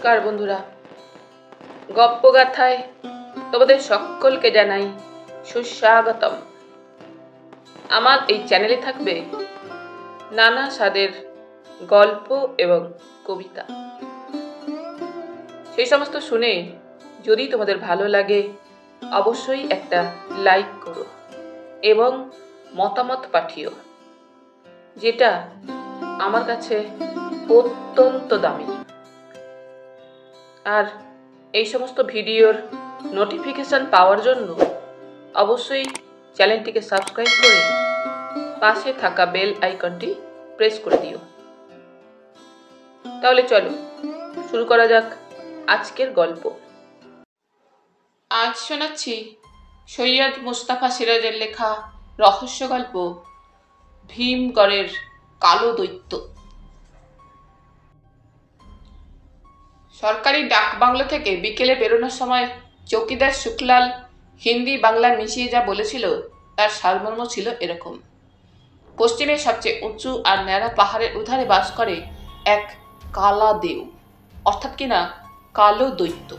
নমস্কার বন্ধুরা, গপ্পগাথায় তোমাদের সকলকে জানাই সুস্বাগতম। আমার এই চ্যানেলে থাকবে নানা স্বাদের গল্প এবং কবিতা। সেই সমস্ত শুনে যদি তোমাদের ভালো লাগে অবশ্যই একটা লাইক করো এবং মতামত পাঠিও, যেটা আমার কাছে অত্যন্ত দামি। আর এই সমস্ত ভিডিওর নোটিফিকেশন পাওয়ার জন্য অবশ্যই চ্যানেলটিকে সাবস্ক্রাইব করে পাশে থাকা বেল আইকনটি প্রেস করে দিও। তাহলে চলো শুরু করা যাক আজকের গল্প। আজ শোনাচ্ছি সৈয়দ মুস্তাফা সিরাজের লেখা রহস্য গল্প ভীমগড়ের কালো দৈত্য। সরকারি ডাক বাংলো থেকে বিকেলে বেরোনোর সময় চৌকিদার শুকলাল হিন্দি বাংলা মিশিয়ে যা বলেছিল তার সারমর্ম ছিল এরকম: পশ্চিমে সবচেয়ে উঁচু আর ন্যাড়া পাহাড়ের উধারে বাস করে এক কালা দেও, অর্থাৎ কিনা কালো দৈত্য।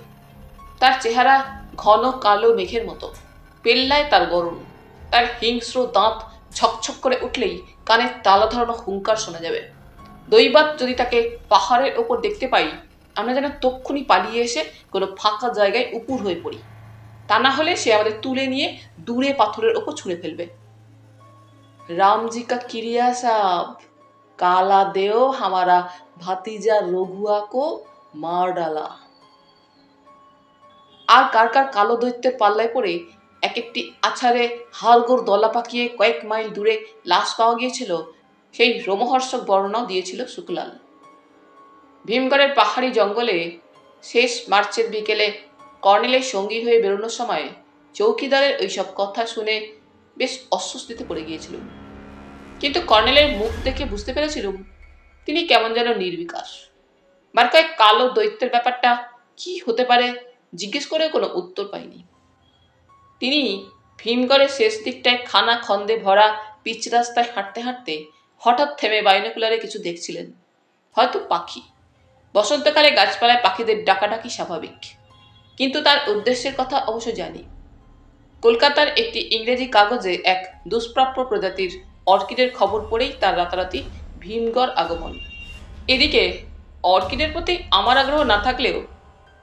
তার চেহারা ঘন কালো মেঘের মতো, পেল্লায় তার গরম, তার হিংস্র দাঁত ছকছক করে উঠলেই কানে তালা ধরানো হুঙ্কার শোনা যাবে। দৈবাত যদি তাকে পাহাড়ের ওপর দেখতে পাই, আমরা যেন তক্ষুনি পালিয়ে এসে কোনো ফাঁকা জায়গায় উপুর হয়ে পড়ি, তা না হলে সে আমাদের তুলে নিয়ে দূরে পাথরের ওপর ছুঁড়ে ফেলবে। রামজি কা কিরিয়া সাব, কালা দেও হামারা ভাতিজা রঘুয়া কো মার ডালা। আর কার কার কালো দৈত্যের পাল্লায় পড়ে এক একটি আছাড়ে হাড়গোড় দলা পাকিয়ে কয়েক মাইল দূরে লাশ পাওয়া গিয়েছিল, সেই রোমহর্ষক বর্ণনাও দিয়েছিল শুকলাল। ভীমগড়ের পাহাড়ি জঙ্গলে শেষ মার্চের বিকেলে কর্নেলের সঙ্গী হয়ে বেরোনোর সময় চৌকিদারের ওইসব কথা শুনে বেশ অস্বস্তিতে পড়ে গিয়েছিলুম। কিন্তু কর্নেলের মুখ দেখে বুঝতে পেরেছিলুম তিনি কেমন যেন নির্বিকার। বার কয়েক কালো দৈত্যের ব্যাপারটা কি হতে পারে জিজ্ঞেস করেও কোনো উত্তর পাইনি। তিনি ভীমগড়ের শেষ দিকটায় খানা খন্দে ভরা পিচ রাস্তায় হাঁটতে হাঁটতে হঠাৎ থেমে বাইনোকুলারে কিছু দেখছিলেন, হয়তো পাখি। বসন্তকালে গাছপালায় পাখিদের ডাকাডাকি স্বাভাবিক, কিন্তু তার উদ্দেশ্যের কথা অবশ্য জানি। কলকাতার একটি ইংরেজি কাগজে এক দুষ্প্রাপ্য প্রজাতির অর্কিডের খবর পড়েই তার রাতারাতি ভীমগড় আগমন। এদিকে অর্কিডের প্রতি আমার আগ্রহ না থাকলেও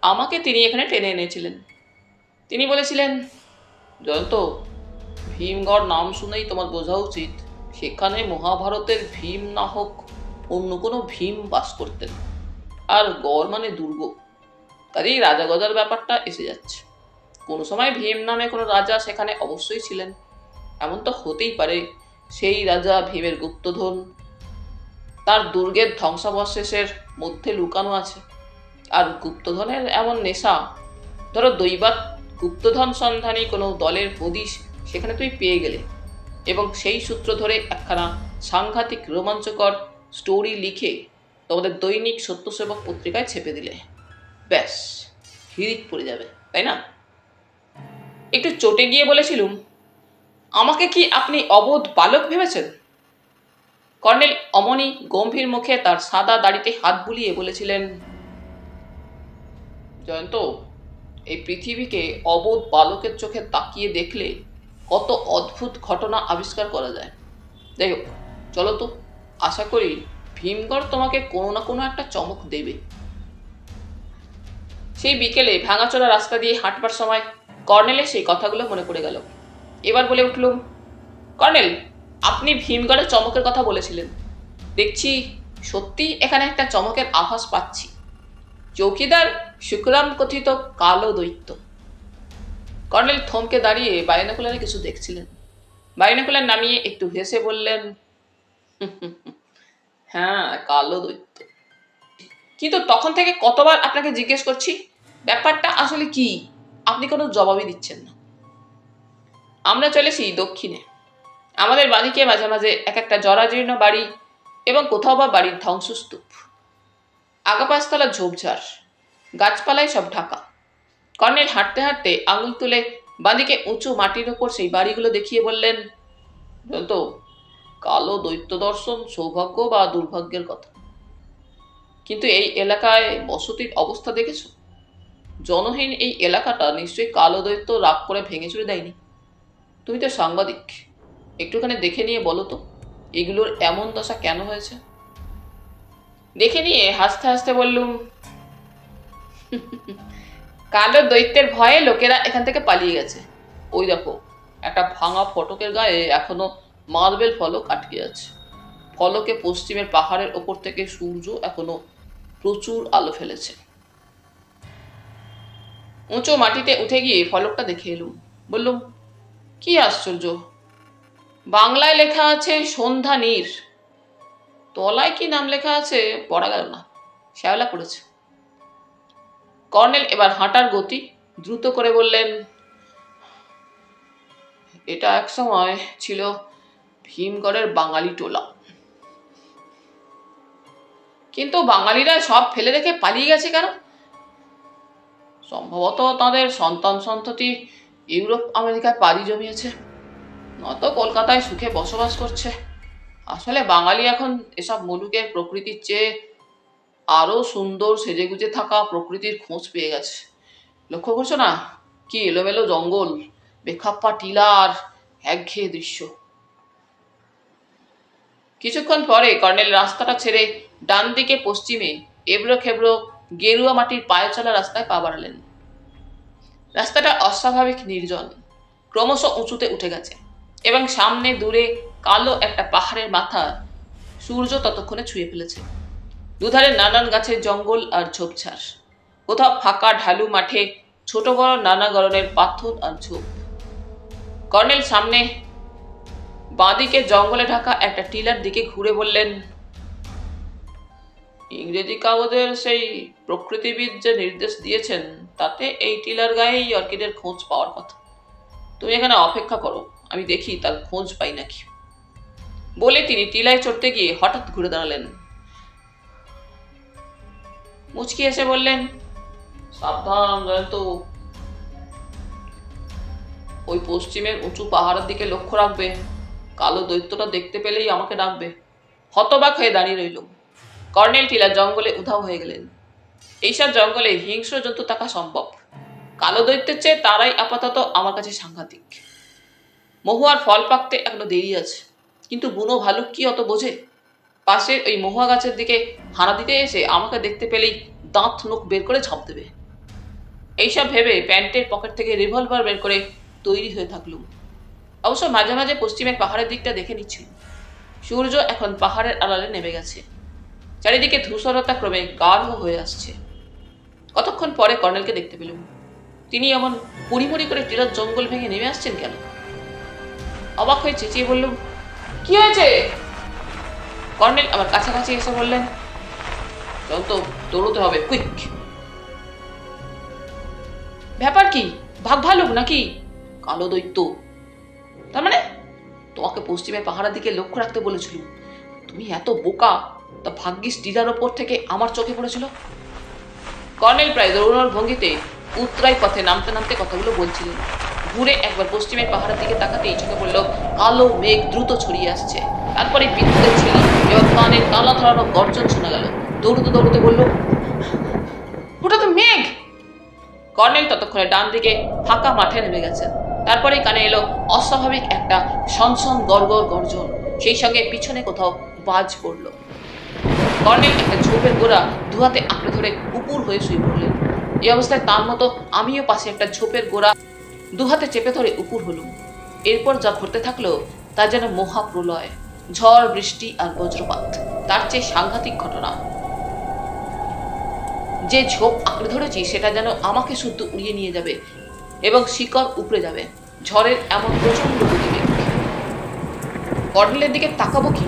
আমাকে তিনি এখানে টেনে এনেছিলেন। তিনি বলেছিলেন, জয়ন্ত, ভীমগড় নাম শুনেই তোমার বোঝা উচিত সেখানে মহাভারতের ভীম না হোক অন্য কোনো ভীম বাস করতেন, আর গড় মানে দুর্গ, কাজেই রাজা গজার ব্যাপারটা এসে যাচ্ছে। কোনো সময় ভীম নামে কোনো রাজা সেখানে অবশ্যই ছিলেন। এমন তো হতেই পারে সেই রাজা ভীমের গুপ্তধন তার দুর্গের ধ্বংসাবশেষের মধ্যে লুকানো আছে। আর গুপ্তধনের এমন নেশা, ধরো দৈবাত গুপ্তধন সন্ধানী কোনো দলের হদিশ সেখানে তুমি পেয়ে গেলে এবং সেই সূত্র ধরে একখানা সাংঘাতিক রোমাঞ্চকর স্টোরি লিখে তোমাদের দৈনিক সত্যসেবক পত্রিকায় ছেপে দিলে, ব্যাস হিড়িক পড়ে যাবে, তাই না? একটু চটে গিয়ে বলেছিলুম, আমাকে কি আপনি অবোধ বালক ভেবেছেন? কর্নেল অমনি গম্ভীর মুখে তার সাদা দাড়িতে হাত বুলিয়ে বলেছিলেন, জয়ন্ত, এই পৃথিবীকে অবোধ বালকের চোখে তাকিয়ে দেখলে কত অদ্ভুত ঘটনা আবিষ্কার করা যায়। যাই হোক, চলো তো, আশা করি ভীমগড় তোমাকে কোনো না কোনো একটা চমক দেবে। সেই বিকেলে ভাঙাচোরা রাস্তা দিয়ে হাঁটবার সময় কর্নেলের সেই কথাগুলো মনে পড়ে গেল। এবার বলে উঠলুম, কর্নেল, আপনি ভীমগড়ের চমকের কথা বলেছিলেন, দেখছি সত্যি এখানে একটা চমকের আভাস পাচ্ছি। চৌকিদার শুকলাম কথিত কালো দৈত্য। কর্নেল থমকে দাঁড়িয়ে বাইনোকুলারে কিছু দেখছিলেন। বাইনোকুলার নামিয়ে একটু হেসে বললেন, হ্যাঁ, কালো দৈত্য। কিন্তু তখন থেকে কতবার আপনাকে জিজ্ঞেস করছি ব্যাপারটা আসলে কি, আপনি কোনো জবাবই দিচ্ছেন না। আমরা চলেছি দক্ষিণে। আমাদের বাড়িকে মাঝে মাঝে এক একটা জরাজীর্ণ বাড়ি এবং কোথাও বা বাড়ির ধ্বংসস্তূপ। আগাপাশতলা ঝোপঝাড়, গাছপালায় সব ঢাকা। কর্নেল হাঁটতে হাঁটতে আঙুল তুলে বাঁদিকে উঁচু মাটির ওপর সেই বাড়িগুলো দেখিয়ে বললেন, তো কালো দৈত্য দর্শন সৌভাগ্য বা দুর্ভাগ্যের কথা। কিন্তু এই এলাকায় বসতির অবস্থা দেখেছো? জনহীন এই এলাকাটা নিশ্চয়ই কালো দৈত্য রাগ করে ভেঙে চুরে দেয়নি। তুমি তো সাংবাদিক, একটুখানি দেখে নিয়ে বলো তো এগুলোর এমন দশা কেন হয়েছে। দেখে নিয়ে হাসতে হাসতে বললুম, কালো দৈত্যের ভয়ে লোকেরা এখান থেকে পালিয়ে গেছে। ওই দেখো, একটা ভাঙা ফটকের গায়ে এখনো মার্বেল ফলক আটকে আছে। ফলকে পশ্চিমের পাহাড়ের ওপর থেকে সূর্য এখনো প্রচুর আলো ফেলেছে। উঁচু মাটিতে উঠে গিয়ে ফলকটা দেখে এলুম। বললুম, কি আশ্চর্য, বাংলায় লেখা আছে সন্ধ্যা নীর, তলায় কি নাম লেখা আছে পড়া গেল না, শ্যাওলা পড়েছে। কর্নেল এবার হাঁটার গতি দ্রুত করে বললেন, এটা এক সময় ছিল ভীমগড়ের বাঙালি টোলা, কিন্তু বাঙালিরা সব ফেলে রেখে পালিয়ে গেছে কেন? সম্ভবত তাদের সন্তান সন্ততি ইউরোপ আমেরিকায় পাড়ি জমিয়েছে, নয়তো কলকাতায় সুখে বসবাস করছে। আসলে বাঙালি এখন এসব মুলুকের প্রকৃতির চেয়ে আরো সুন্দর সেজেগুজে থাকা প্রকৃতির খোঁজ পেয়ে গেছে। লক্ষ্য করছো না কি এলোমেলো জঙ্গল, বেখাপ্পা টিলা আর একঘেয়ে দৃশ্য। কিছুক্ষণ পরে কর্নেল রাস্তাটা ছেড়ে ডান দিকে পশ্চিমে এবড়ো খেবড়ো গেরুয়া মাটির পায়ে চলা রাস্তায় পা বাড়ালেন। রাস্তাটা অস্বাভাবিক নির্জন, ক্রমশ উঁচুতে উঠে গেছে এবং সামনে দূরে কালো একটা পাহাড়ের মাথা সূর্য ততক্ষণে ছুঁয়ে ফেলেছে। দুধারে নানান গাছের জঙ্গল আর ঝোপঝাড়, কোথাও ফাঁকা ঢালু মাঠে ছোট বড় নানা ধরনের পাথর আর ঝোপ। কর্নেল সামনে বাঁদিকে জঙ্গলে ঢাকা একটা টিলার দিকে ঘুরে বললেন, ইংরেজি কাগজের সেই প্রকৃতিবিদ যে নির্দেশ দিয়েছেন তাতে এই টিলার গায়েই অর্কিডের খোঁজ পাওয়ার কথা। তুমি এখানে অপেক্ষা করো, আমি দেখি তার খোঁজ পাই নাকি। বলে তিনি টিলায় চড়তে গিয়ে হঠাৎ ঘুরে দাঁড়ালেন। মুচকি এসে বললেন, সাবধান জয়ন্ত, ওই পশ্চিমের উঁচু পাহাড়ের দিকে লক্ষ্য রাখবে, কালো দৈত্যটা দেখতে পেলেই আমাকে ডাকবে। হতবাক হয়ে দাঁড়িয়ে রইল। কর্নেল টিলা জঙ্গলে উধাও হয়ে গেলেন। এইসব জঙ্গলে হিংস্র জন্তু থাকা সম্ভব, কালো দৈত্যের চেয়ে তারাই আপাতত আমার কাছে সাংঘাতিক। মহুয়ার ফল পাকতে এখনো দেরি আছে, কিন্তু বুনো ভালুক কি অত বোঝে? পাশের ওই মহুয়া গাছের দিকে হানা দিতে এসে আমাকে দেখতে পেলেই দাঁত নখ বের করে ঝাঁপ দেবে। এইসব ভেবে প্যান্টের পকেট থেকে রিভলভার বের করে তৈরি হয়ে থাকলুম। অবশ্য মাঝে মাঝে পশ্চিমের পাহাড়ের দিকটা দেখে নিচ্ছিল। সূর্য এখন পাহাড়ের আড়ালে নেমে গেছে, চারিদিকে ধূসরতা ক্রমে গাঢ় হয়ে আসছে। কতক্ষণ পরে কর্নেলকে দেখতে পেলুম। তিনি এমন পরিমরি করে টিলার জঙ্গল ভেঙে নেমে আসছেন কেন? অবাক হয়ে চেঁচিয়ে বললুম, কি হয়েছে? কর্নেল আমার কাছাকাছি এসে বললেন, জয়ন্ত, দৌড়তে হবে, কুইক। ব্যাপার কি, ভাগ ভালুক নাকি কালো দৈত্য? তার মানে তোমাকে পশ্চিমের পাহাড়ের দিকে লক্ষ্য রাখতে বলেছিল, তুমি এত বোকা, তা ভাগ্যিস টিলার ওপর থেকে আমার চোখে পড়েছিল। কর্নেল প্রায় দৌড়ানোর ভঙ্গিতে উত্তরাই পথে নামতে নামতে কথাগুলো বলছিলেন। ঘুরে একবার পশ্চিমের পাহাড়ের দিকে তাকাতেই চোখে পড়ল কালো মেঘ দ্রুত ছড়িয়ে আসছে। তারপরে বিদ্যুতের ছিলি এবং কানের তালা ধরানো গর্জন শোনা গেল। দৌড়তে দৌড়তে বলল, ওটা তো মেঘ। কর্নেল ততক্ষণে ডান দিকে ফাঁকা মাঠে নেমে গেছেন। তারপরে কানে এলো অস্বাভাবিক একটা সনসন গড়গড় গর্জন, সেই সঙ্গে পিছনে কোথাও বাজ পড়ল। কর্নেল একটা ঝোপের গোড়া দুহাতে আঁকড়ে ধরে উপুর হয়ে শুয়ে পড়লেন। এই অবস্থায় তার মতো আমিও পাশে একটা ঝোপের গোড়া দুহাতে চেপে ধরে উপুর হলুম। এরপর যা ঘটতে থাকলো তা যেন মহাপ্রলয়, ঝড় বৃষ্টি আর বজ্রপাত, তার চেয়ে সাংঘাতিক ঘটনা। যে ঝোপ আঁকড়ে ধরেছি সেটা যেন আমাকে শুদ্ধ উড়িয়ে নিয়ে যাবে এবং শিকড় উপড়ে যাবে। ঝড়ের এমন প্রচন্ড গতিবেগ। কর্নেলের দিকে তাকাবো কি,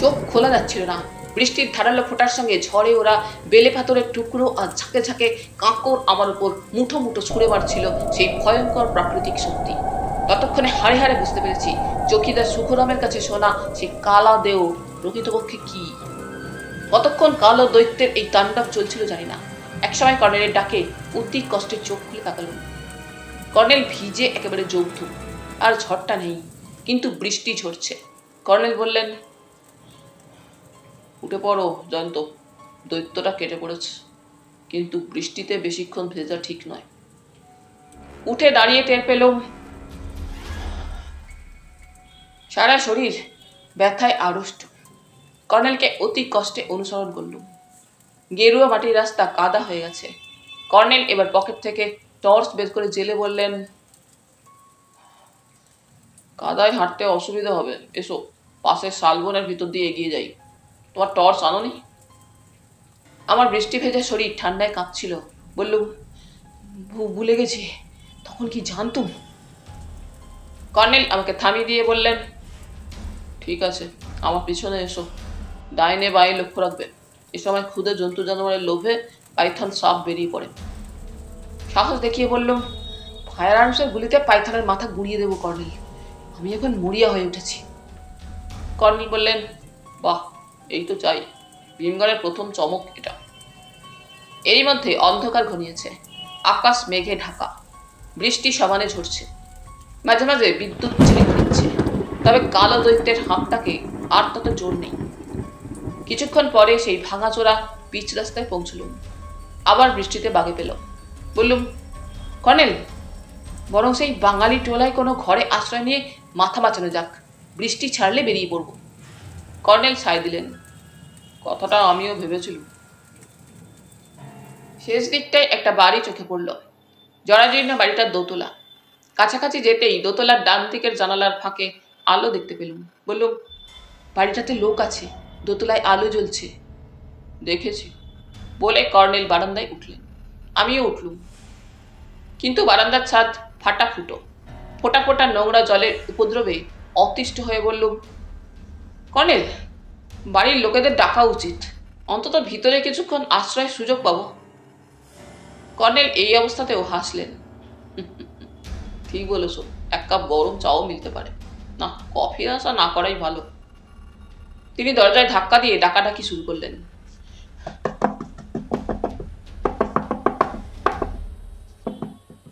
চোখ খোলা যাচ্ছিল না। বৃষ্টির ধারালো ফোঁটার সঙ্গে ঝড়ে ওরা বেলে পাথরের টুকরো আর ঝাঁকে ঝাঁকে কাঁকড় আমার উপর মুঠো মুঠো ছুঁড়ে মারছিল সেই ভয়ঙ্কর প্রাকৃতিক শক্তি। ততক্ষণে হাড়ে হাড়ে বুঝতে পেরেছি চৌকিদার সুখরামের কাছে শোনা সেই কালা দেও প্রকৃতপক্ষে কি। কতক্ষণ কালো দৈত্যের এই তাণ্ডব চলছিল জানি না। একসময় কর্নেলের ডাকে অতি কষ্টে চোখ খুলে তাকালুম। কর্নেল ভিজে একেবারে যৌথুক, আর ঝড়টা নেই, কিন্তু বৃষ্টি ঝরছে। কর্নেল বললেন, উঠে পড়ো জয়ন্ত, দৈত্যটা কেটে পড়েছে, কিন্তু বৃষ্টিতে বেশিক্ষণ ভেজা ঠিক নয়। উঠে দাঁড়িয়ে টের পেলুম সারা শরীর ব্যথায় আড়ষ্ট। কর্নেলকে অতি কষ্টে অনুসরণ করলুম। গেরুয়া মাটির রাস্তা কাদা হয়ে গেছে। কর্নেল এবার পকেট থেকে টর্চ বের করে জেলে বললেন, কাদায় হাঁটতে অসুবিধা হবে, এসো পাশের শালবনের ভিতর দিয়ে এগিয়ে যাই। তোমার টর্চ আনোনি? আমার বৃষ্টি ভেজা শরীর ঠান্ডায় কাঁপছিল। বললুম, ভুলে গেছি, তখন কি জানতুম? কর্নেল আমাকে থামিয়ে দিয়ে বললেন, ঠিক আছে, আমার পিছনে এসো, ডাইনে বাঁয়ে লক্ষ্য রাখবে। এ সময় ক্ষুদে জন্তু জানোয়ারের লোভে পাইথন সাপ বেরিয়ে পড়ে। সাহস দেখিয়ে বললুম, ফায়ার আর্মসের গুলিতে পাইথনের মাথা গুঁড়িয়ে দেবো কর্নেল, আমি এখন মরিয়া হয়ে উঠেছি। কর্নেল বললেন, বাহ, এই তো চাই, ভীমগড়ের প্রথম চমক এটা। এরই মধ্যে অন্ধকার ঘনিয়েছে, আকাশ মেঘে ঢাকা, বৃষ্টি সমানে ঝরছে, মাঝে মাঝে বিদ্যুৎ ঝিলিক দিচ্ছে। তবে কালো দৈত্যের হাঁকটাকে আর তত জোর নেই। কিছুক্ষণ পরে সেই ভাঙাচোরা পিচ রাস্তায় পৌঁছলুম। আবার বৃষ্টিতে বাগে পেল। বললুম, কর্নেল, বরং সেই বাঙালি টোলায় কোনো ঘরে আশ্রয় নিয়ে মাথা বাঁচানো যাক, বৃষ্টি ছাড়লে বেরিয়ে পড়ব। কর্নেল সায় দিলেন, কথাটা আমিও ভেবেছিলুম। শেষ দিকটায় একটা বাড়ি চোখে পড়ল, জরাজীর্ণ বাড়িটার দোতলা। কাছাকাছি যেতেই দোতলার ডান দিকের জানালার ফাঁকে আলো দেখতে পেলুম। বললুম, বাড়িটাতে লোক আছে, দোতলায় আলো জ্বলছে। দেখেছি বলে কর্নেল বারান্দায় উঠলেন। আমিও উঠলুম, কিন্তু বারান্দার ছাদ ফাটা ফুটো, ফোটা ফোটা নোংরা জলের উপদ্রবে অতিষ্ঠ হয়ে বললুম, কর্নেল, বাড়ির লোকেদের ডাকা উচিত, অন্তত ভিতরে কিছুক্ষণ আশ্রয়ের সুযোগ পাবো। কর্নেল এই অবস্থাতেও হাসলেন, ঠিক বলেছ, এক কাপ গরম চাও মিলতে পারে, না কফির আশা না করাই ভালো। তিনি দরজায় ধাক্কা দিয়ে ডাকাডাকি শুরু করলেন।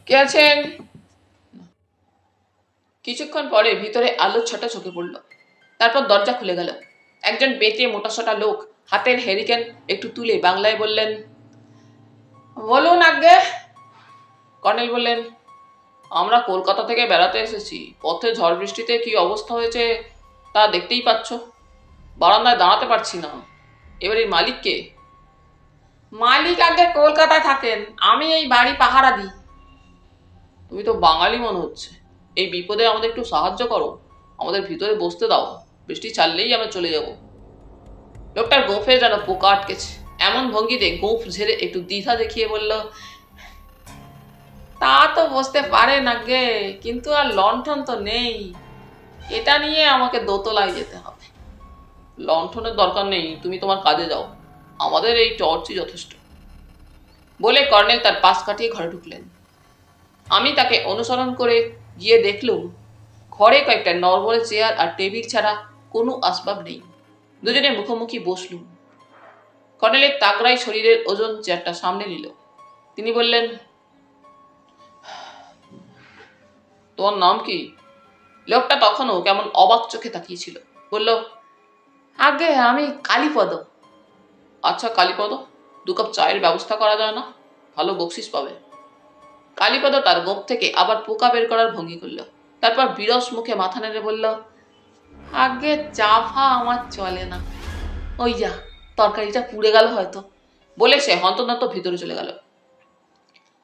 কে আছেন? কিছুক্ষণ পরে ভিতরে আলোর ছটা চোখে পড়ল। তারপর দরজা খুলে গেল। একজন বেটে মোটাসোটা লোক হাতের হেরিকেন একটু তুলে বাংলায় বললেন, বলুন আজ্ঞে। কর্নেল বললেন, আমরা কলকাতা থেকে বেড়াতে এসেছি, পথে ঝড় বৃষ্টিতে কি অবস্থা হয়েছে তা দেখতেই পাচ্ছ, বারান্দায় দাঁড়াতে পারছি না। এবারে মালিক কে? মালিক আগে কলকাতায় থাকেন, আমি এই বাড়ি পাহারা দিই। তুমি তো বাঙালি মনে হচ্ছে, এই বিপদে আমাদের একটু সাহায্য করো, আমাদের ভিতরে বসতে দাও, বৃষ্টি ছাড়লেই আমরা চলে যাব। লোকটার গোঁফে যেন পোকা আটকেছে, এমন ভঙ্গিতে গোঁফ ঝেড়ে একটু দ্বিধা দেখিয়ে বলল, তা তো বসতে পারেন আগে, কিন্তু আর লণ্ঠন তো নেই, এটা নিয়ে আমাকে দোতলায় যেতে হবে। লণ্ঠনের দরকার নেই, তুমি তোমার কাজে যাও, আমাদের এই টর্চই যথেষ্ট। বলে কর্নেল তার পাশ কাটিয়ে ঘরে ঢুকলেন। আমি তাকে অনুসরণ করে গিয়ে দেখলুম ঘরে কয়েকটা নরবরে চেয়ার আর টেবিল ছাড়া কোনো আসবাব নেই। দুজনে মুখোমুখি বসলুম। কর্নেলের তাগড়াই শরীরের ওজন চেয়ারটা সামনে নিল। তিনি বললেন, তোমার নাম কি? লোকটা তখনও কেমন অবাক চোখে তাকিয়েছিল। বলল, আগে আমি কালীপদ। আচ্ছা কালীপদ, 2 কাপ চায়ের ব্যবস্থা করা যায় না? ভালো বকশিস পাবে। কালীপদ তার গোপ থেকে আবার পোকা বের করার ভঙ্গি করল। তারপর বিরস মুখে মাথা নেড়ে বলল, আগে চা ফা আমার চলে না, ওই যা তরকারিটা পুড়ে গেল হয়তো। বলে সে হন্তদন্ত ভিতরে চলে গেল।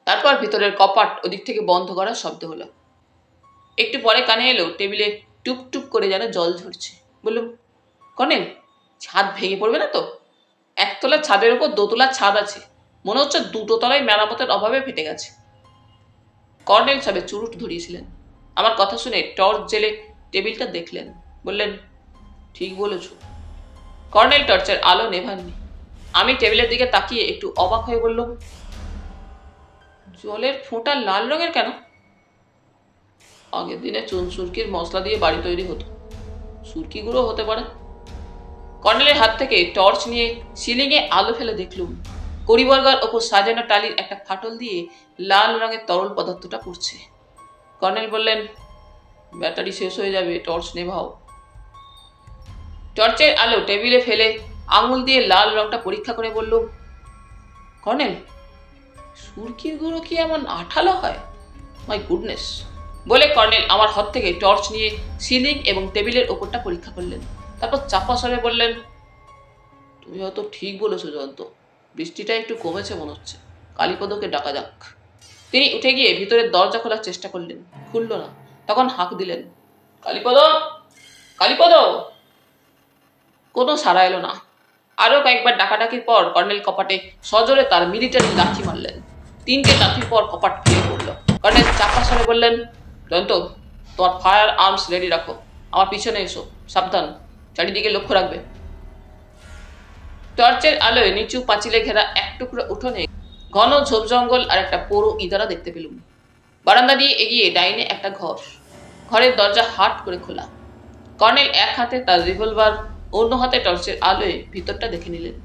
তারপর ভিতরের কপাট ওদিক থেকে বন্ধ করার শব্দ হলো। একটু পরে কানে এলো টেবিলে টুপ টুপ করে যেন জল ঝরছে। বললুম, কর্নেল, ছাদ ভেঙে পড়বে না তো? একতলার ছাদের উপর দোতলার ছাদ আছে, মনে হচ্ছে 2টো তলায় মেরামতের অভাবে ফেটে গেছে। কর্নেল সবে চুরুট ধরিয়েছিলেন। আমার কথা শুনে টর্চ জেলে টেবিলটা দেখলেন। বললেন, ঠিক বলেছ। কর্নেল টর্চের আলো নেভাননি। আমি টেবিলের দিকে তাকিয়ে একটু অবাক হয়ে বললাম, জলের ফোঁটা লাল রঙের কেন? আগের দিনে চুন সুরকির মশলা দিয়ে বাড়ি তৈরি হতো, সুরকি গুঁড়ো হতে পারে। কর্নেলের হাত থেকে টর্চ নিয়ে সিলিংয়ে আলো ফেলে দেখলুম কড়িবর্গার ওপর সাজানো টালির একটা ফাটল দিয়ে লাল রঙের তরল পদার্থটা পড়ছে। কর্নেল বললেন, ব্যাটারি শেষ হয়ে যাবে, টর্চ নেভাও। টর্চের আলো টেবিলে ফেলে আঙুল দিয়ে লাল রংটা পরীক্ষা করে বলল, কর্নেল, সুরকির গুঁড়ো কি এমন আঠালো হয়? My goodness. বলে কর্নেল আমার হাত থেকে টর্চ নিয়ে সিলিং এবং টেবিলের ওপরটা পরীক্ষা করলেন। তারপর চাপা স্বরে বললেন, তুমি হয়তো ঠিক বলেছো জয়ন্ত, বৃষ্টিটা একটু কমেছে মনে হচ্ছে, কালীপদকে ডাকা যাক। তিনি উঠে গিয়ে ভিতরের দরজা খোলার চেষ্টা করলেন, খুলল না। তখন হাঁক দিলেন, কালীপদ, কালীপদ। কোনো সাড়া এলো না। আরো কয়েকবার ডাকাডাকির পর কর্নেল কপাটে সজোরে তার মিলিটারি লাঠি মারলেন। 3টে লাঠির পর কপাট খুলে পড়ল। কর্নেল চাপা স্বরে বললেন, জয়ন্ত, তোমার ফায়ার আর্মস রেডি রাখো, আমার পিছনে এসো, সাবধান, চারিদিকে লক্ষ্য রাখবে। টর্চের আলোয় নিচু পাঁচিলে ঘেরা এক টুকরো উঠোনে ঘন ঝোপ জঙ্গল আর একটা পোড়ো ইদারা দেখতে পেলুম। বারান্দা দিয়ে এগিয়ে ডাইনে একটা ঘর। ঘরের দরজা হাট করে খোলা। কর্নেল এক হাতে তার রিভলভার, অন্য হাতে টর্চের আলোয় ভিতরটা দেখে নিলেন।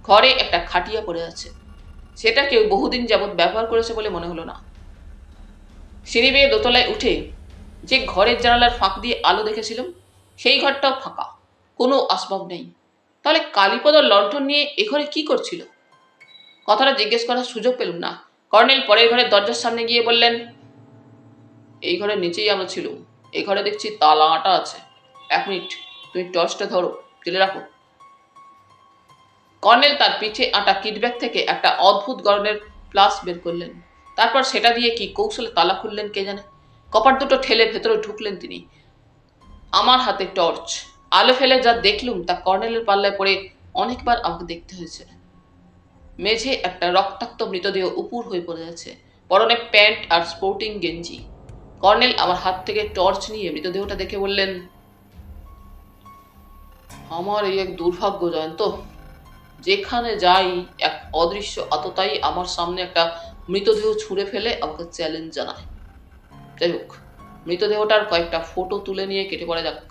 ঘরে একটা খাটিয়া পড়ে আছে। সেটা কেউ বহুদিন যাবৎ ব্যবহার করেছে বলে মনে হলো না। সিঁড়ি বেয়ে দোতলায় উঠে যে ঘরের জানালার ফাঁক দিয়ে আলো দেখেছিলাম, সেই ঘরটাও ফাঁকা, কোনো আসবাব নেই। তাহলে কালীপদ লণ্ঠন নিয়ে এ ঘরে কি করছিল? কথাটা জিজ্ঞেস করার সুযোগ পেলুম না। কর্নেল পরের ঘরের দরজার সামনে গিয়ে বললেন, এই ঘরের নিচেই আমরা ছিলুম, এই ঘরে দেখছি তালা আটা আছে। 1 মিনিট, তুমি টর্চটা ধরো, ফেলে রাখো। কর্নেল তার পিঠে আটা কিটব্যাগ থেকে একটা অদ্ভুত গরনের প্লাস বের করলেন। তারপর সেটা দিয়ে কি কৌশলে তালা খুললেন কে জানে। কপাট দুটো ঠেলে ভেতরে ঢুকলেন তিনি। আমার হাতে টর্চ। আলো ফেলে যা দেখলুম তা কর্নেলের পাল্লায় পড়ে অনেকবার আমাকে দেখতে হয়েছে। মেঝে একটা রক্তাক্ত মৃতদেহ উপুর হয়ে পড়ে আছে, পরনে প্যান্ট আর স্পোর্টিং গেঞ্জি। কর্নেল আমার হাত থেকে টর্চ নিয়ে মৃতদেহটা দেখে বললেন, আমার এই এক দুর্ভাগ্য জয়ন্ত, যেখানে যাই এক অদৃশ্য আততায়ী আমার সামনে একটা মৃতদেহ ছুঁড়ে ফেলে আমাকে চ্যালেঞ্জ জানায়। যাই হোক, মৃতদেহটার কয়েকটা ফটো তুলে নিয়ে কেটে পড়া যাক।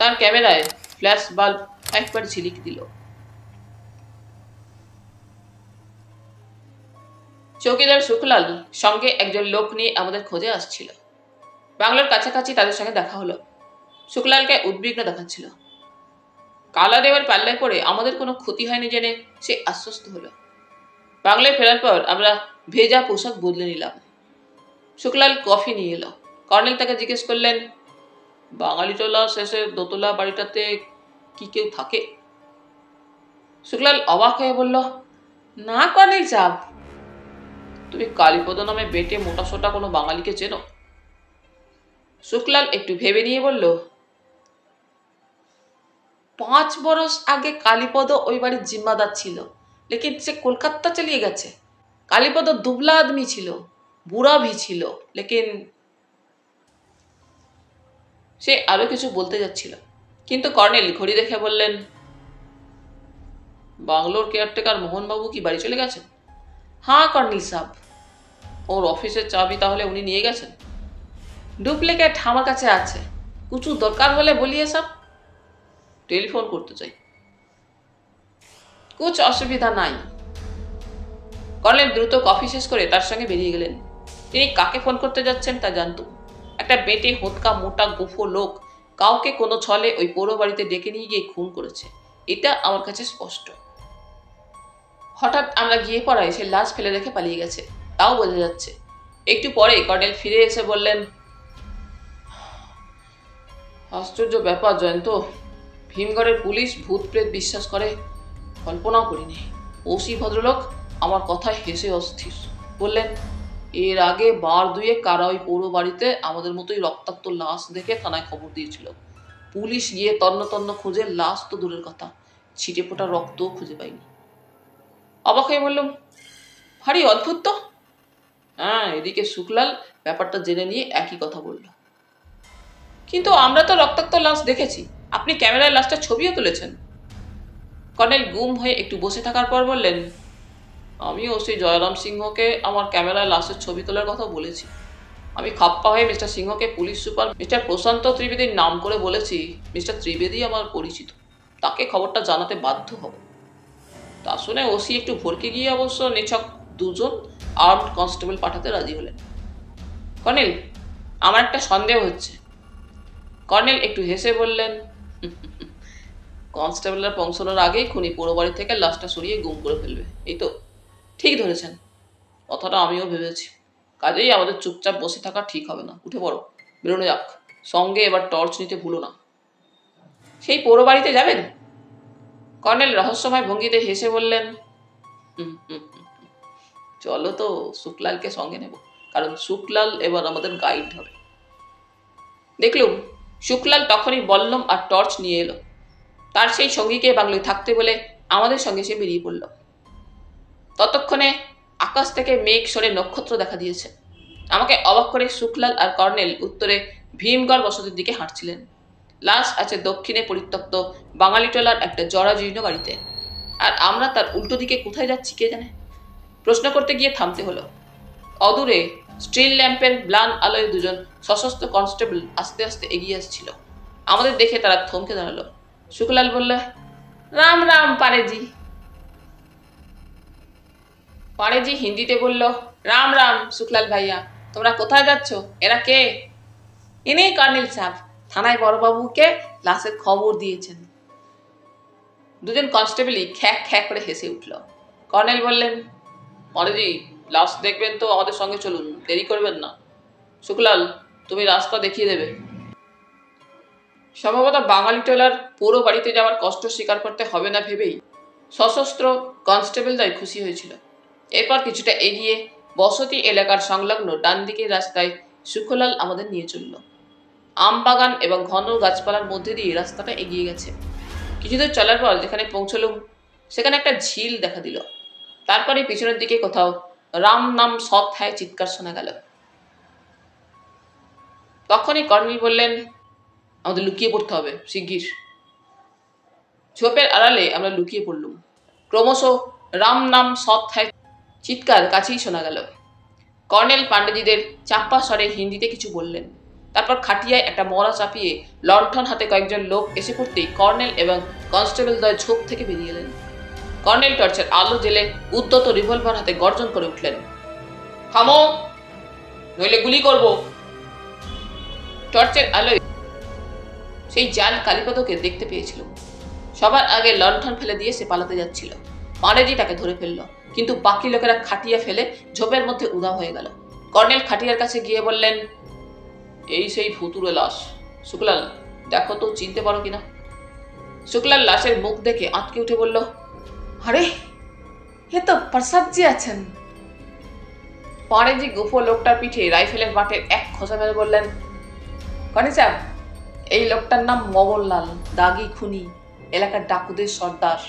তার ক্যামেরায় ফ্ল্যাশ বাল্ব একবার ঝিলিক দিল। চৌকিদার শুকলাল সঙ্গে একজন লোক নিয়ে আমাদের খোঁজে আসছিল। বাংলার কাছাকাছি তাদের সঙ্গে দেখা হলো। শুকলালকে উদ্বিগ্ন দেখাচ্ছিল। কালাদেবের পাল্লায় পড়ে আমাদের কোনো ক্ষতি হয়নি জেনে সে আশ্বস্ত হলো। বাংলায় ফেরার পর আমরা ভেজা পোশাক বদলে নিলাম। শুকলাল কফি নিয়ে এলো। কর্নেল তাকে জিজ্ঞেস করলেন, বাঙালিটোলা শেষে দোতলা বাড়িটাতে কি কেউ থাকে? শুকলাল অবাক হয়ে বলল, না কর্নেল সাহেব। তুমি কালীপদ নামে বেটে মোটাসোটা কোনো বাঙালিকে চেনো? শুকলাল একটু ভেবে নিয়ে বলল, 5 বরস আগে কালীপদ ওই বাড়ির জিম্মাদার ছিল, লেকিন সে কলকাতা চলিয়ে গেছে। কালীপদ দুবলা আদমি ছিল, বুড়া ভি ছিল, লেকিন। সে আরো কিছু বলতে যাচ্ছিল, কিন্তু কর্নেল ঘড়ি দেখে বললেন, বাংলোর কেয়ারটেকার মোহনবাবু কি বাড়ি চলে গেছেন? হ্যাঁ কর্নেল সাহেব। ওর অফিসের চাবি তাহলে উনি নিয়ে গেছেন? ডুপ্লিকেট আমার কাছে আছে, কিছু দরকার হলে বলিয়ে সব। টেলিফোন করতে চাই। কুছ অসুবিধা নাই। কর্নেল দ্রুত কফি শেষ করে তার সঙ্গে বেরিয়ে গেলেন। তিনি কাকে ফোন করতে যাচ্ছেন তা জানত। একটা বেটে হোঁতকা মোটা গোফো লোক কাউকে কোনো ছলে ওই পৌর বাড়িতে ডেকে নিয়ে গিয়ে খুন করেছে, এটা আমার কাছে স্পষ্ট। হঠাৎ আমরা গিয়ে পড়ায় সে লাশ ফেলে রেখে পালিয়ে গেছে, তাও বোঝা যাচ্ছে। একটু পরে কর্নেল ফিরে এসে বললেন, আশ্চর্য ব্যাপার জয়ন্ত, ভীমগড়ের পুলিশ ভূত প্রেত বিশ্বাস করে, কল্পনাও করিনি। ওসি ভদ্রলোক আমার কথায় হেসে অস্থির, বললেন, এর আগে বার দুয়ে কারা ওই পৌর বাড়িতে আমাদের মতোই রক্তাক্ত লাশ দেখে থানায় খবর দিয়েছিল। পুলিশ গিয়ে তন্ন তন্ন খুঁজে লাশ তো দূরের কথা, ছিটে ফোটা রক্তও খুঁজে পাইনি। অবাক হয়ে বললাম, ভারী অদ্ভুত তো। হ্যাঁ, এদিকে শুকলাল ব্যাপারটা জেনে নিয়ে একই কথা বলল। কিন্তু আমরা তো রক্তাক্ত লাশ দেখেছি, আপনি ক্যামেরায় লাশটার ছবিও তুলেছেন। কর্নেল গুম হয়ে একটু বসে থাকার পর বললেন, আমিও সেই জয়রাম সিংহকে আমার ক্যামেরায় লাশের ছবি তোলার কথা বলেছি। আমি খাপ্পা হয়ে মিস্টার সিংহকে পুলিশ সুপার মিস্টার প্রশান্ত ত্রিবেদীর নাম করে বলেছি, মিস্টার ত্রিবেদী আমার পরিচিত, তাকে খবরটা জানাতে বাধ্য হব। তা শুনে ওসি একটু ভরকে গিয়ে অবশ্য নিছক 2 জন আর্মড কনস্টেবল পাঠাতে রাজি হলেন। কর্নেল, আমার একটা সন্দেহ হচ্ছে। কর্নেল একটু হেসে বললেন, কনস্টেবলরা পৌঁছানোর আগেই খুনি পুরো বাড়ি থেকে লাশটা সরিয়ে গুম করে ফেলবে। এই তো ঠিক ধরেছেন, কথাটা আমিও ভেবেছি। কাজেই আমাদের চুপচাপ বসে থাকা ঠিক হবে না। উঠে পড়ো, বেরোনো যাক। সঙ্গে এবার টর্চ নিতে ভুলো না। সেই পুরো বাড়িতে যাবেন? কর্নেল রহস্যময় ভঙ্গিতে হেসে বললেন, চলো তো, শুক্লালকে সঙ্গে নেব, কারণ শুক্লাল এবার আমাদের গাইড হবে। দেখলুম শুক্লাল তখনই বল্লম আর টর্চ নিয়ে এলো। তার সেই সঙ্গীকে বাংলোয় থাকতে বলে আমাদের সঙ্গে সে বেরিয়ে পড়ল। ততক্ষণে আকাশ থেকে মেঘ সরে নক্ষত্র দেখা দিয়েছে। আমাকে অবাক করে শুক্লাল আর কর্নেল উত্তরে ভীমগড় বসতির দিকে হাঁটছিলেন। লাশ আছে দক্ষিণে পরিত্যক্ত বাঙালিটোলার একটা জরাজীর্ণ বাড়িতে, আর আমরা তার উল্টো দিকে কোথায় যাচ্ছি কে জানে। প্রশ্ন করতে গিয়ে থামতে হলো। অদূরে স্ট্রিল ল্যাম্পের ম্লান আলোয় দুজন সশস্ত্র কনস্টেবল আস্তে আস্তে এগিয়ে আসছিল। আমাদের দেখে তারা থমকে দাঁড়ালো। শুক্লাল বলল, রাম রাম পারেজি। পারেজি হিন্দিতে বলল, রাম রাম শুক্লাল ভাইয়া, তোমরা কোথায় যাচ্ছ? এরা কে? ইনি কর্নেল সাহেব, থানায় বড়বাবুকে লাশের খবর দিয়েছেন। দুজন কনস্টেবলই খ্যাক খ্যাক করে হেসে উঠল। কর্নেল বললেন, পারেজি, লাশ দেখবেন তো আমাদের সঙ্গে চলুন, দেরি করবেন না। শুক্লাল, তুমি রাস্তা দেখিয়ে দেবে। সম্ভবত বাঙালিটোলার পুরো বাড়িতে যাওয়ার কষ্ট স্বীকার করতে হবে না ভেবেই সশস্ত্র কনস্টেবলরাই খুশি হয়েছিল। এরপর কিছুটা এগিয়ে বসতি এলাকার সংলগ্ন ডান দিকের রাস্তায় সুখলাল আমাদের নিয়ে চলল। আমবাগান এবং ঘন গাছপালার মধ্যে দিয়ে রাস্তাটা এগিয়ে গেছে। কিছুদূর চলার পর যেখানে পৌঁছলুম সেখানে একটা ঝিল দেখা দিল। তারপরে পিছনের দিকে কোথাও রাম নাম সৎ হ্যায় চিৎকার শোনা গেল। তখনই কর্নেল বললেন, আমাদের লুকিয়ে পড়তে হবে, শিগগির। ঝোপের আড়ালে আমরা লুকিয়ে পড়লুম। ক্রমশ রাম নাম সৎ হ্যায় চিৎকার কাছেই শোনা গেল। কর্নেল পাণ্ডেজিদের চাপ্পা স্বরে হিন্দিতে কিছু বললেন। তারপর খাটিয়ায় একটা মরা চাপিয়ে লণ্ঠন হাতে কয়েকজন লোক এসে পড়তেই কর্নেল এবং কনস্টেবল দ্বয় ঝোপ থেকে বেরিয়ে এলেন। কর্নেল টর্চের আলো জেলে উদ্যত রিভলভার হাতে গর্জন করে উঠলেন, থামো, নইলে গুলি করব। টর্চের আলোয় সেই জাল কালীপদকে দেখতে পেয়েছিল। সবার আগে লণ্ঠন ফেলে দিয়ে সে পালাতে যাচ্ছিল। পাণ্ডেজি তাকে ধরে ফেলল, কিন্তু বাকি লোকেরা খাটিয়া ফেলে ঝোপের মধ্যে উধাও হয়ে গেল। কর্নেল খাটিয়ার কাছে গিয়ে বললেন, এই সেই ভুতুড়ে লাশ। শুক্লাল, দেখো তো চিনতে পারো কিনা। শুক্লাল লাশের মুখ দেখে আঁতকে উঠে বলল, আরে এ তো প্রসাদজি আছেন। পাণ্ডেজি গুফো লোকটার পিঠে রাইফেলের বাটের এক খোঁচা মেরে বললেন, কর্নেল সাহেব, এই লোকটার নাম মগনলাল, দাগি খুনি, এলাকার ডাকুদের সর্দার।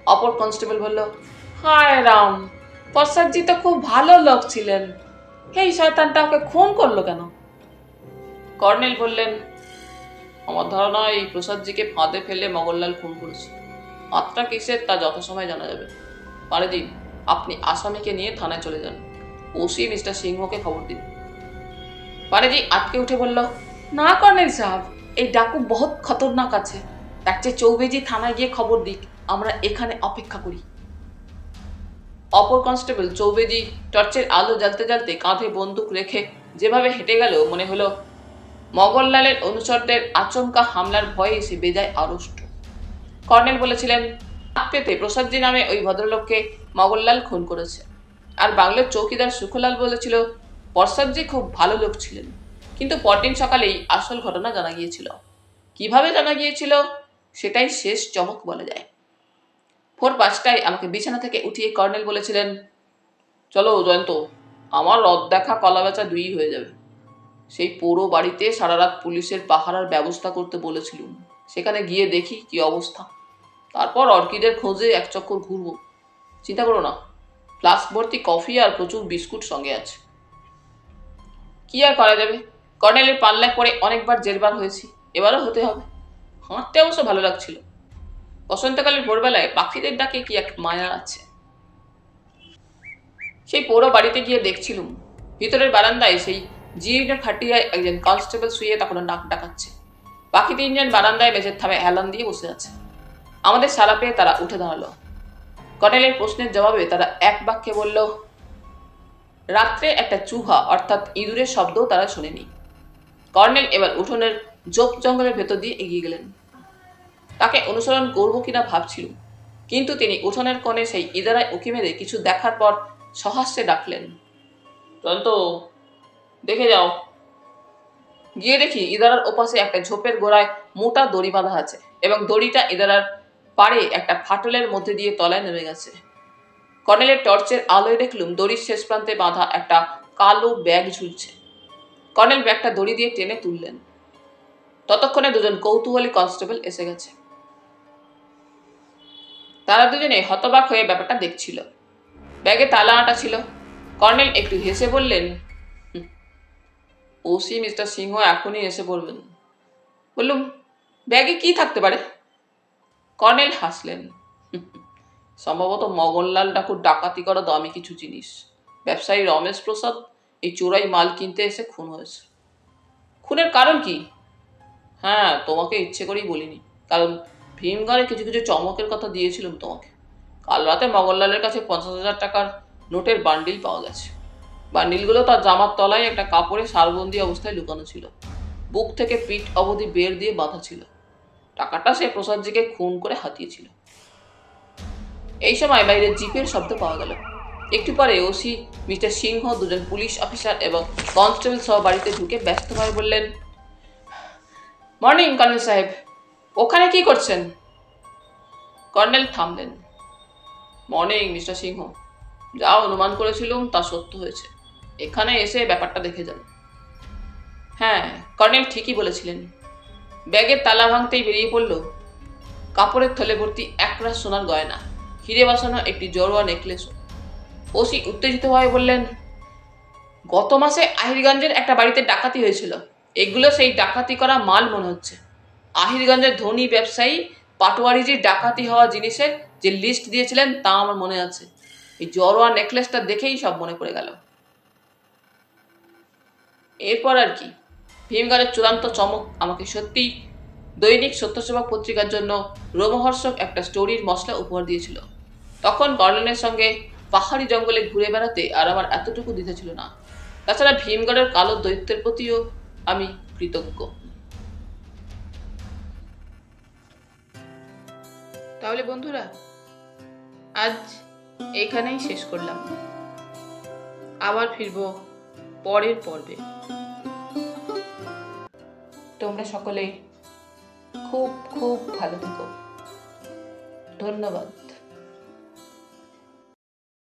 অপর কনস্টেবল বলল, হায় রাম, প্রসাদজি তো খুব ভালো লোক ছিলেন, এই শয়তানটা ওকে খুন করলো কেন? কর্নেল বললেন, আমার ধারণা এই প্রসাদজিকে ফাঁদে ফেলে মগনলাল খুন করেছে। মাত্রা কিসের তা যথাসময় জানা যাবে। পারেজি, আপনি আসামিকে নিয়ে থানায় চলে যান। ওসি মিস্টার সিংহকে খবর দিন। পারেজি আটকে উঠে বলল, না কর্নেল সাহেব, এই ডাকু বহুত খতরনাক আছে। তার চেয়ে চৌবেজি থানায় গিয়ে খবর দিক, আমরা এখানে অপেক্ষা করি। অপর কনস্টেবল চৌবেজি টর্চের আলো জ্বালতে জ্বালতে কাঁধে বন্দুক রেখে যেভাবে হেঁটে গেল, মনে হলো মগনলালের অনুচরদের আচমকা হামলার ভয়ে সে বেজায় আড়ষ্ট। কর্নেল বলেছিলেন, হাত পেতে প্রসাদজি নামে ওই ভদ্রলোককে মগনলাল খুন করেছে। আর বাংলার চৌকিদার সুখলাল বলেছিল, প্রসাদজি খুব ভালো লোক ছিলেন। কিন্তু পরদিন সকালেই আসল ঘটনা জানা গিয়েছিল। কিভাবে জানা গিয়েছিল সেটাই শেষ চমক বলা যায়। ভোর 5টায় আমাকে বিছানা থেকে উঠিয়ে কর্নেল বলেছিলেন, চলো জয়ন্ত, আমার রদ দেখা কলা বেচা 2 হয়ে যাবে। সেই পুরো বাড়িতে সারা রাত পুলিশের পাহারার ব্যবস্থা করতে বলেছিলুম। সেখানে গিয়ে দেখি কি অবস্থা। তারপর অর্কিডের খোঁজে এক চক্কর ঘুরবো। চিন্তা করো না, ফ্লাস্ক ভর্তি কফি আর প্রচুর বিস্কুট সঙ্গে আছে। কি আর করা যাবে, কর্নেলের পাল্লায় পরে অনেকবার জেরবার হয়েছি, এবারও হতে হবে। হাঁটতে অবশ্য ভালো লাগছিল। বসন্তকালের ভোরবেলায় পাখিদের ডাকে কি এক মায়া আছে। সেই পুরো বাড়িতে গিয়ে দেখছিলুম ভিতরের বারান্দায় সেই জীর্ণ খাটিয়ায় একজন কনস্টেবল শুয়ে তখনও নাক ডাকাচ্ছে। বাকি 3 জন বারান্দায় মেঝের থামে হেলান দিয়ে বসে আছে। আমাদের সাড়া পেয়ে তারা উঠে দাঁড়ালো। কর্নেলের প্রশ্নের জবাবে তারা এক বাক্যে বলল, রাত্রে একটা চুহা অর্থাৎ ইঁদুরের শব্দও তারা শোনেনি। কর্নেল এবার উঠোনের জোপ জঙ্গলের ভেতর দিয়ে এগিয়ে গেলেন। তাকে অনুসরণ করব কিনা ভাবছিল, কিন্তু তিনি উঠোনের কোণে সেই ইদারায় উঁকি মেরে কিছু দেখার পর সহাস্যে ডাকলেন, জয়ন্ত, দেখে যাও। গিয়ে দেখি ইদারার ওপাশে একটা ঝোপের গোড়ায় মোটা দড়ি বাঁধা আছে এবং দড়িটা ইদারার পাড়ে একটা ফাটলের মধ্যে দিয়ে তলায় নেমে গেছে। কর্নেলের টর্চের আলোয় দেখলুম দড়ির শেষ প্রান্তে বাঁধা একটা কালো ব্যাগ ঝুলছে। কর্নেল ব্যাগটা দড়ি দিয়ে টেনে তুললেন। ততক্ষণে দুজন কৌতূহলী কনস্টেবল এসে গেছে। তারা দুজনে হতবাক হয়ে ব্যাপারটা দেখছিল। ব্যাগে তালা আঁটা ছিল। কর্নেল একটু হেসে বললেন, ওসি মিস্টার সিংহ এখনই এসে পড়বেন। বললুম, ব্যাগে কি থাকতে পারে? কর্নেল হাসলেন, সম্ভবত মগনলাল ঠাকুর ডাকাতি করা দামি কিছু জিনিস। ব্যবসায়ী রমেশ প্রসাদ এই চোরাই মাল কিনতে এসে খুন হয়েছে। খুনের কারণ কি? হ্যাঁ, তোমাকে ইচ্ছে করেই বলিনি, কারণ ভীমগড়ে কিছু কিছু চমকের কথা দিয়েছিলাম তোমাকে। কাল রাতে মগনলালের কাছে 50,000 টাকার নোটের বান্ডিল পাওয়া গেছে। বান্ডিলগুলো তার জামার তলায় একটা কাপড়ে সারবন্দি অবস্থায় লুকানো ছিল। বুক থেকে পিঠ অবধি বের দিয়ে বাঁধা ছিল। টাকাটা সে প্রসাদজিকে খুন করে হাতিয়েছিল। এই সময় বাইরে জিপের শব্দ পাওয়া গেল। একটু পরে ওসি মিস্টার সিংহ, দুজন পুলিশ অফিসার এবং কনস্টেবল সহ বাড়িতে ঢুকে ব্যস্তভাবে বললেন, মর্নিং কর্নেল সাহেব, ওখানে কি করছেন? কর্নেল থামলেন। মর্নিং মিস্টার সিংহ, যা অনুমান করেছিলাম তা সত্য হয়েছে। এখানে এসে ব্যাপারটা দেখে যান। হ্যাঁ, কর্নেল ঠিকই বলেছিলেন। ব্যাগের তালা ভাঙতেই বেরিয়ে পড়ল কাপড়ের থলে ভর্তি একরাশ সোনার গয়না, হিরে বসানো একটি জড়োয়া নেকলেস। ওসি উত্তেজিতভাবে বললেন, গত মাসে আহিরগঞ্জের একটা বাড়িতে ডাকাতি হয়েছিল। এগুলো সেই ডাকাতি করা মাল মনে হচ্ছে। আহিরগঞ্জের ধনী ব্যবসায়ী পাটোয়ারিজির ডাকাতি হওয়া জিনিসের যে লিস্ট দিয়েছিলেন তা আমার মনে আছে। এই জড়োয়া নেকলেসটা দেখেই সব মনে পড়ে গেল। এরপর আর কি, ভীমগড়ের চূড়ান্ত চমক আমাকে সত্যিই দৈনিক সত্যসেবক পত্রিকার জন্য রোমহর্ষক একটা স্টোরির মশলা উপহার দিয়েছিল। তখন কর্নেলের সঙ্গে পাহাড়ি জঙ্গলে ঘুরে বেড়াতে আর আমার এতটুকু দ্বিধা ছিল না। তাছাড়া ভীমগড়ের কালো দৈত্যের প্রতিও আমি কৃতজ্ঞ। তাহলে বন্ধুরা, আজ এখানেই শেষ করলাম। আবার ফিরব পরের পর্বে। তোমরা সকলে খুব খুব ভালো থেকো। ধন্যবাদ।